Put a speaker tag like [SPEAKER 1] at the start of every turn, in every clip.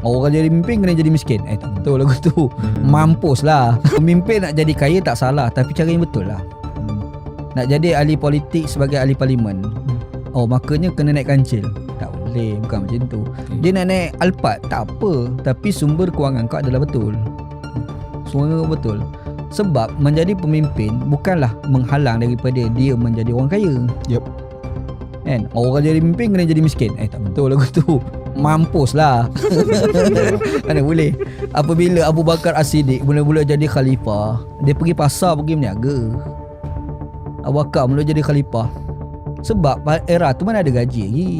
[SPEAKER 1] Orang jadi pemimpin kena jadi miskin. Tak betul lagu tu. Mampus lah. Pemimpin nak jadi kaya tak salah, tapi cara yang betul lah. Nak jadi ahli politik sebagai ahli parlimen, makanya kena naik kancil. Tak boleh, bukan macam tu. Dia nak naik Alphard, tak apa, tapi sumber kewangan kau adalah betul. Semua betul. Sebab menjadi pemimpin bukanlah menghalang daripada dia menjadi orang kaya.
[SPEAKER 2] Yep.
[SPEAKER 1] Kan? Orang jadi pemimpin kena jadi miskin. Tak betul lagu tu. Mampus lah. Mana boleh. Apabila Abu Bakar As-Siddiq mula-mula jadi khalifah, dia pergi pasar pergi berniaga. Abu Bakar mula jadi khalifah. Sebab era tu mana ada gaji lagi.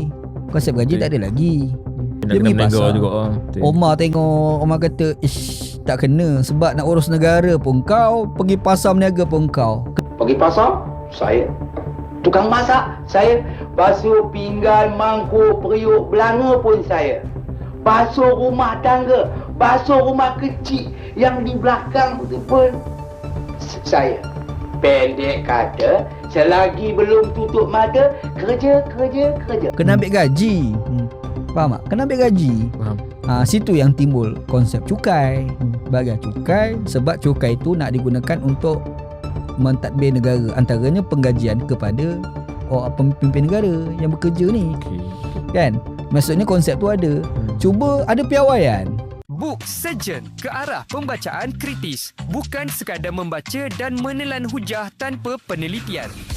[SPEAKER 1] Konsep gaji tak ada lagi. Dia pergi pasar juga. Omar tengok, Omar kata, ish, tak kena. Sebab nak urus negara pun kau, pergi pasar berniaga pun kau.
[SPEAKER 3] Pergi pasar, saya. Tukang masak, saya. Basuh pinggan, mangkuk, periuk, belanga pun saya. Basuh rumah tangga, basuh rumah kecil yang di belakang tu pun saya. Pendek kata, selagi belum tutup mata, kerja.
[SPEAKER 1] Kena ambil gaji. Faham tak? Kena ambil gaji.
[SPEAKER 2] Faham.
[SPEAKER 1] Situ yang timbul konsep cukai. Bayar cukai sebab cukai itu nak digunakan untuk mentadbir negara, antaranya penggajian kepada pemimpin negara yang bekerja ni. Kan? Maksudnya konsep tu ada. Cuba ada piawaian.
[SPEAKER 4] Book Surgeon ke arah pembacaan kritis, bukan sekadar membaca dan menelan hujah tanpa penelitian.